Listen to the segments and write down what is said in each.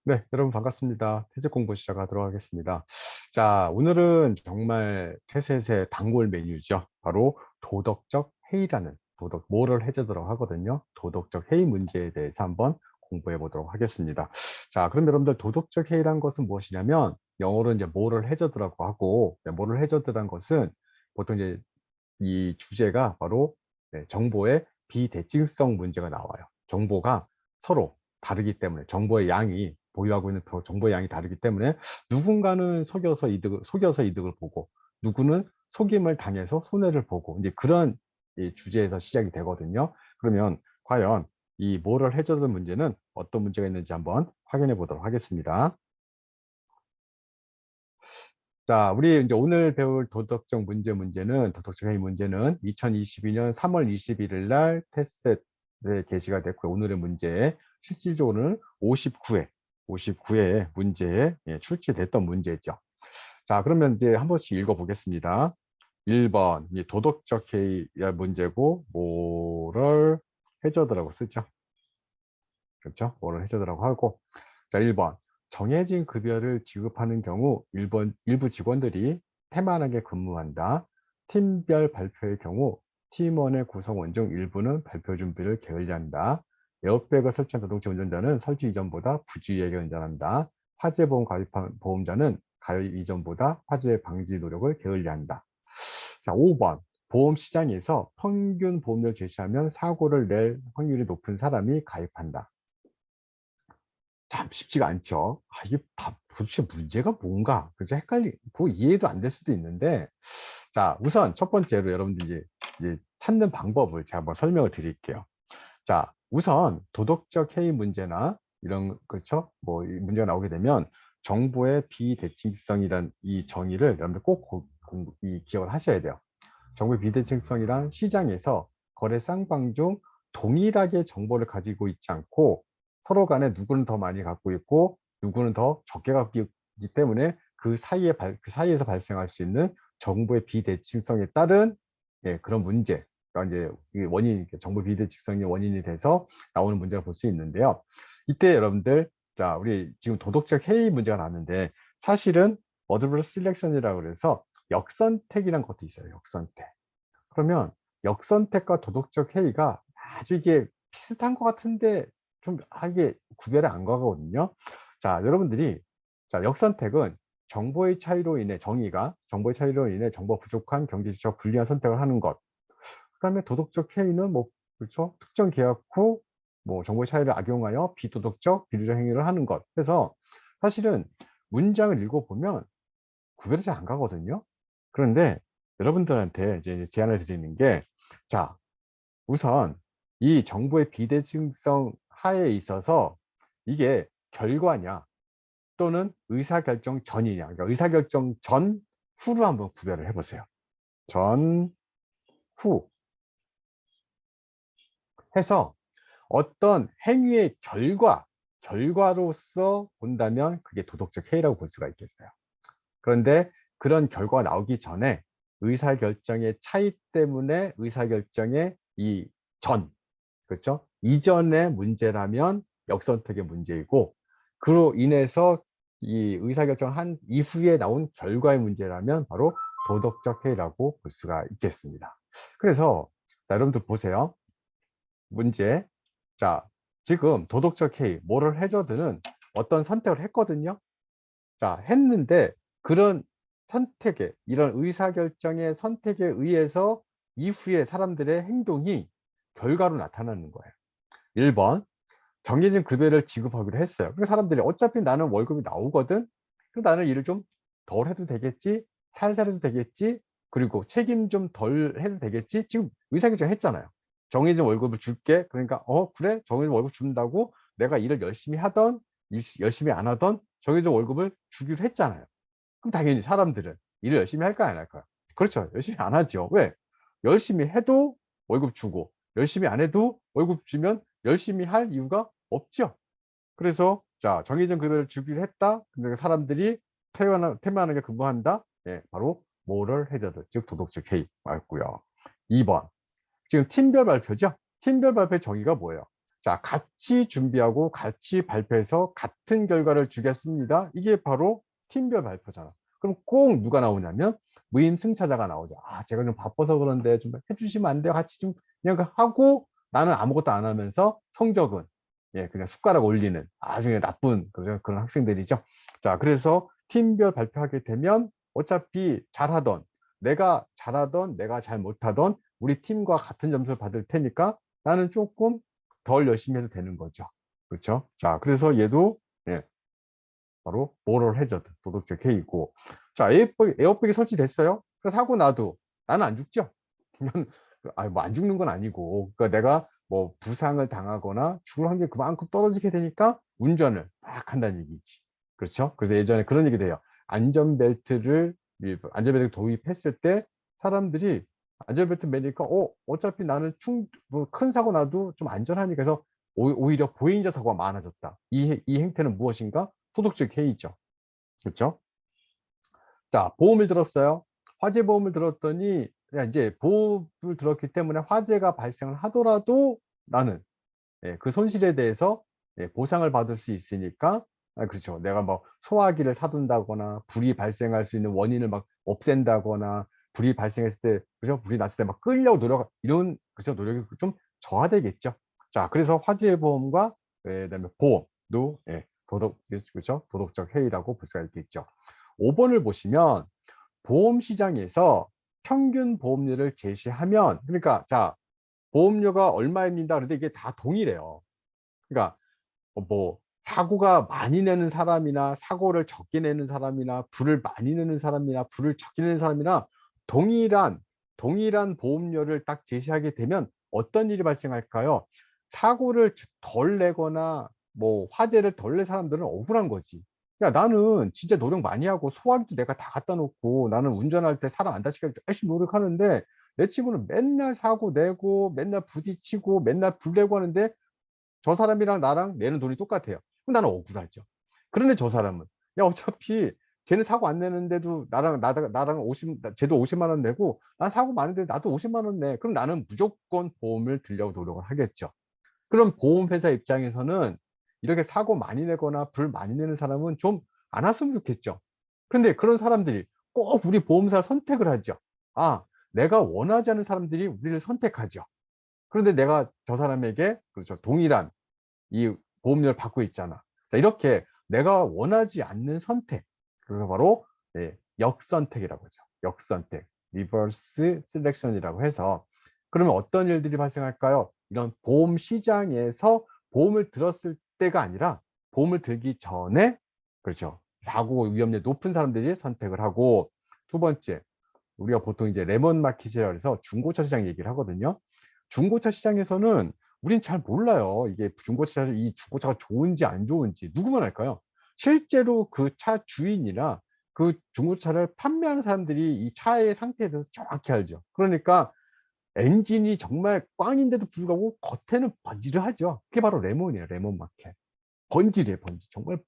네, 여러분 반갑습니다. 태세 공부 시작하도록 하겠습니다. 자, 오늘은 정말 태셋의 단골 메뉴죠. 바로 도덕적 해이라는 모럴 해저드라고 하거든요. 도덕적 해이 문제에 대해서 한번 공부해 보도록 하겠습니다. 자, 그럼 여러분들 도덕적 해이란 것은 무엇이냐면 영어로 이제 모럴 해저드라고 하고, 모럴 해저드란 것은 보통 이제 이 주제가 바로 정보의 비대칭성 문제가 나와요. 정보가 서로 다르기 때문에 정보의 양이 보유하고 있는 정보의 양이 다르기 때문에 누군가는 속여서 이득을 보고 누구는 속임을 당해서 손해를 보고 이제 그런 이 주제에서 시작이 되거든요. 그러면 과연 이 모럴 해저드 문제는 어떤 문제가 있는지 한번 확인해 보도록 하겠습니다. 자, 우리 이제 오늘 배울 도덕적 회의 문제는 2022년 3월 21일 날 테스트에 게시가 됐고 오늘의 문제 실질적으로는 59회 문제에 출제됐던 문제죠. 자, 그러면 이제 한 번씩 읽어보겠습니다. 1번 이 도덕적 회의 문제고 모럴 해저드라고 쓰죠. 그렇죠? 모럴 해저드라고 하고 자, 1번. 정해진 급여를 지급하는 경우 일부 직원들이 태만하게 근무한다. 팀별 발표의 경우 팀원의 구성원 중 일부는 발표 준비를 게을리한다. 에어백을 설치한 자동차 운전자는 설치 이전보다 부주의하게 운전한다. 화재보험 가입한 보험자는 가입 이전보다 화재 방지 노력을 게을리한다. 자, 5번. 보험 시장에서 평균 보험료를 제시하면 사고를 낼 확률이 높은 사람이 가입한다. 참 쉽지가 않죠. 이게 도대체 문제가 뭔가? 그래서 헷갈리고 이해도 안 될 수도 있는데, 자, 우선 첫 번째로 여러분들이 이제 찾는 방법을 제가 한번 설명을 드릴게요. 자, 우선 도덕적 해이 문제나 이런, 그렇죠? 뭐, 이 문제가 나오게 되면 정보의 비대칭성이란 이 정의를 여러분들 꼭 기억을 하셔야 돼요. 정보의 비대칭성이란 시장에서 거래 쌍방 중 동일하게 정보를 가지고 있지 않고 서로 간에 누구는 더 많이 갖고 있고 누구는 더 적게 갖고 있기 때문에 그 사이에서 발생할 수 있는 정보의 비대칭성에 따른 그런 문제가 이제 정보 비대칭성이 원인이 돼서 나오는 문제를 볼 수 있는데요. 이때 여러분들 자, 우리 지금 도덕적 해이 문제가 나왔는데 사실은 어드버스 실렉션이라고 그래서 역선택이라는 것도 있어요. 역선택. 그러면 역선택과 도덕적 해이가 아주 이게 비슷한 것 같은데 좀 이게 구별이 안 가거든요. 자, 여러분들이 자, 역선택은 정보의 차이로 인해 정보 부족한 경제적 불리한 선택을 하는 것. 그다음에 도덕적 해이는 뭐 그렇죠? 특정 계약 후 뭐 정보의 차이를 악용하여 비도덕적 비리적 행위를 하는 것. 그래서 사실은 문장을 읽어보면 구별이 잘 안 가거든요. 그런데 여러분들한테 이제 제안을 드리는 게, 자, 우선 이 정보의 비대칭성 하에 있어서 이게 결과냐 또는 의사결정 전이냐, 그러니까 의사결정 전, 후로 한번 구별을 해보세요. 전, 후 해서 어떤 행위의 결과로서 본다면 그게 도덕적 해이라고 볼 수가 있겠어요. 그런데 그런 결과가 나오기 전에 의사결정의 차이 때문에 의사결정의 이 전, 그렇죠? 이전의 문제라면 역선택의 문제이고, 그로 인해서 이 의사결정을 한 이후에 나온 결과의 문제라면 바로 도덕적 해이라고 볼 수가 있겠습니다. 그래서 자, 여러분들 보세요. 문제. 자, 지금 도덕적 해이, 모럴 해저드는 어떤 선택을 했거든요. 자, 했는데 그런 이런 의사결정의 선택에 의해서 이후에 사람들의 행동이 결과로 나타나는 거예요. 1번, 정해진 급여를 지급하기로 했어요. 그래서 사람들이 어차피 나는 월급이 나오거든. 그럼 나는 일을 좀 덜 해도 되겠지, 살살 해도 되겠지, 그리고 책임 좀 덜 해도 되겠지. 지금 의사결정 했잖아요. 정해진 월급을 줄게. 그러니까 그래, 정해진 월급 준다고 내가 일을 열심히 하던 열심히 안 하던 정해진 월급을 주기로 했잖아요. 그럼 당연히 사람들은 일을 열심히 할까요, 안 할까요? 그렇죠. 열심히 안 하죠. 왜? 열심히 해도 월급 주고 열심히 안 해도 월급 주면 열심히 할 이유가 없죠. 그래서 자, 정해진 급여를 주기로 했다. 근데 사람들이 태만하게 근무한다. 바로 모럴 해저드, 즉 도덕적 해이 맞고요. 2번. 지금 팀별 발표죠. 팀별 발표의 정의가 뭐예요? 자, 같이 준비하고 같이 발표해서 같은 결과를 주겠습니다. 이게 바로 팀별 발표잖아. 그럼 꼭 누가 나오냐면 무임승차자가 나오죠. 아, 제가 좀 바빠서 그런데 좀 해주시면 안 돼요? 같이 좀 그냥 하고 나는 아무것도 안 하면서 성적은 예, 그냥 숟가락 올리는 아주 나쁜 그런 학생들이죠. 자, 그래서 팀별 발표하게 되면 어차피 내가 잘하던 내가 잘 못하던 우리 팀과 같은 점수를 받을 테니까 나는 조금 덜 열심히 해도 되는 거죠. 그렇죠? 자, 그래서 얘도 예, 바로 모럴 해저드, 도덕적 해이고. 자, 에어백이 설치됐어요. 그래서 하고 나도 나는 안 죽죠. 그냥 뭐 안 죽는 건 아니고, 그러니까 내가 뭐 부상을 당하거나 죽을 확률이 그만큼 떨어지게 되니까 운전을 막 한다는 얘기지. 그렇죠? 그래서 예전에 그런 얘기 돼요. 안전벨트 도입했을 때 사람들이 안전벨트 매니까 어차피 나는 뭐큰 사고 나도 좀 안전하니까 해서 오히려 보행자 사고가 많아졌다. 이 행태는 무엇인가? 도덕적 해이죠. 그렇죠? 자, 보험을 들었어요. 화재 보험을 들었더니 그냥 이제 보험을 들었기 때문에 화재가 발생을 하더라도 나는 예, 그 손실에 대해서 예, 보상을 받을 수 있으니까 그렇죠. 내가 뭐 소화기를 사둔다거나 불이 발생할 수 있는 원인을 막 없앤다거나 불이 발생했을 때 그죠? 불이 났을 때 막 끄려고 이런 그죠? 노력이 좀 저하되겠죠. 자, 그래서 화재 보험과 그다음에 보험도 예, 그죠? 도덕적 해이라고 볼 수가 있겠죠. 5번을 보시면 보험 시장에서 평균 보험료를 제시하면 그러니까 자, 보험료가 얼마입니다. 그런데 이게 다 동일해요. 그러니까 뭐 사고가 많이 내는 사람이나 사고를 적게 내는 사람이나 불을 많이 내는 사람이나 불을 적게 내는 사람이나 동일한 보험료를 딱 제시하게 되면 어떤 일이 발생할까요? 사고를 덜 내거나 뭐 화재를 덜 낸 사람들은 억울한 거지. 야, 나는 진짜 노력 많이 하고 소화기도 내가 다 갖다 놓고 나는 운전할 때 사람 안 다치게 열심히 노력하는데 내 친구는 맨날 사고 내고 맨날 부딪히고 맨날 불 내고 하는데 저 사람이랑 나랑 내는 돈이 똑같아요. 그럼 나는 억울하죠. 그런데 저 사람은 야 어차피 쟤는 사고 안 내는데도 나랑 50 쟤도 50만 원 내고 난 사고 많은데 나도 50만 원 내. 그럼 나는 무조건 보험을 들려고 노력을 하겠죠. 그럼 보험회사 입장에서는 이렇게 사고 많이 내거나 불 많이 내는 사람은 좀 안 왔으면 좋겠죠. 근데 그런 사람들이 꼭 우리 보험사를 선택을 하죠. 아, 내가 원하지 않는 사람들이 우리를 선택하죠. 그런데 내가 저 사람에게 그렇죠. 동일한 이 보험료를 받고 있잖아. 자, 이렇게 내가 원하지 않는 선택. 그거 바로 네, 역선택이라고 하죠. 역선택. 리버스 셀렉션이라고 해서 그러면 어떤 일들이 발생할까요? 이런 보험 시장에서 보험을 들었을 때가 아니라 보험을 들기 전에 그렇죠. 사고 위험률이 높은 사람들이 선택을 하고 두 번째 우리가 보통 이제 레몬 마켓이라고 해서 중고차 시장 얘기를 하거든요. 중고차 시장에서는 우린 잘 몰라요. 이게 이 중고차가 좋은지 안 좋은지 누구만 알까요? 실제로 그 차 주인이나 그 중고차를 판매하는 사람들이 이 차의 상태에 대해서 정확히 알죠. 그러니까 엔진이 정말 꽝인데도 불구하고 겉에는 번지르하죠. 그게 바로 레몬이에요. 레몬 마켓. 번지르해 번지. 정말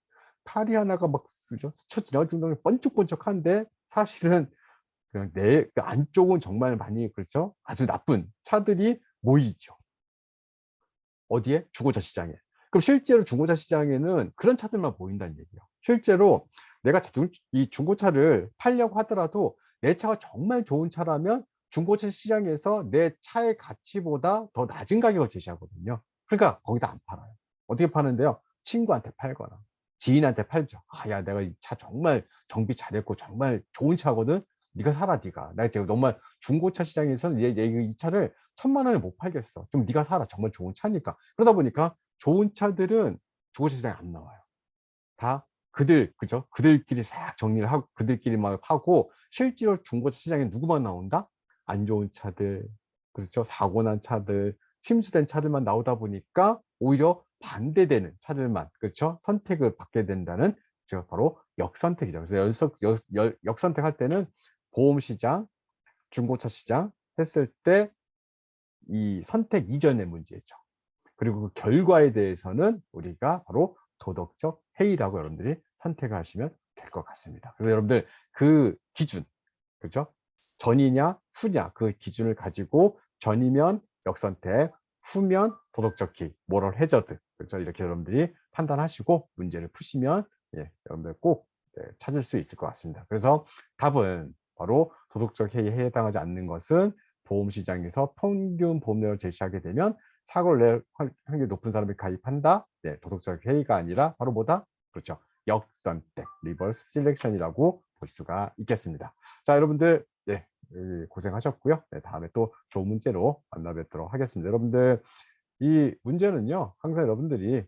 파리 하나가 막 쓰죠. 스쳐 지나갈 정도로 번쩍번쩍한데 사실은 그냥 그 안쪽은 정말 많이 그렇죠. 아주 나쁜 차들이 모이죠. 어디에? 중고차 시장에. 그럼 실제로 중고차 시장에는 그런 차들만 보인다는 얘기예요. 실제로 내가 이 중고차를 팔려고 하더라도 내 차가 정말 좋은 차라면 중고차 시장에서 내 차의 가치보다 더 낮은 가격을 제시하거든요. 그러니까 거기다 안 팔아요. 어떻게 파는데요? 친구한테 팔거나 지인한테 팔죠. 아, 야, 내가 이 차 정말 정비 잘했고 정말 좋은 차거든. 네가 사라, 네가. 나 지금 정말 중고차 시장에서는 이 차를 1,000만 원에 못 팔겠어. 좀 네가 사라. 정말 좋은 차니까. 그러다 보니까 좋은 차들은 중고차 시장에 안 나와요. 다 그죠? 그들끼리 싹 정리를 하고 그들끼리 막 하고 실제로 중고차 시장에 누구만 나온다? 안 좋은 차들, 그렇죠? 사고 난 차들, 침수된 차들만 나오다 보니까 오히려 반대되는 차들만 그렇죠? 선택을 받게 된다는 제가 바로 역선택이죠. 그래서 역선택할 때는 보험 시장, 중고차 시장 했을 때 이 선택 이전의 문제죠. 그리고 그 결과에 대해서는 우리가 바로 도덕적 해이라고 여러분들이 선택하시면 될 것 같습니다. 그래서 여러분들 그 기준, 그죠? 전이냐 후냐 그 기준을 가지고 전이면 역선택, 후면 도덕적 해이, 모럴 해저드. 그렇죠? 이렇게 여러분들이 판단하시고 문제를 푸시면 여러분들 꼭 찾을 수 있을 것 같습니다. 그래서 답은 바로 도덕적 해이에 해당하지 않는 것은 보험시장에서 평균 보험료를 제시하게 되면 사고를 낼 확률이 높은 사람이 가입한다. 도덕적 해이가 아니라 바로 뭐다? 그렇죠. 역선택, 리버스 셀렉션이라고 볼 수가 있겠습니다. 자, 여러분들 고생하셨고요. 다음에 또 좋은 문제로 만나 뵙도록 하겠습니다. 여러분들 이 문제는요, 항상 여러분들이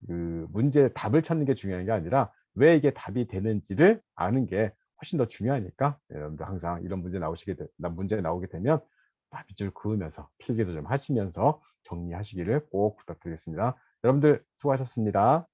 그 문제 답을 찾는 게 중요한 게 아니라 왜 이게 답이 되는지를 아는 게 훨씬 더 중요하니까 여러분들 항상 이런 문제 나오게 되면 밑줄 그으면서 필기도 좀 하시면서 정리하시기를 꼭 부탁드리겠습니다. 여러분들 수고하셨습니다.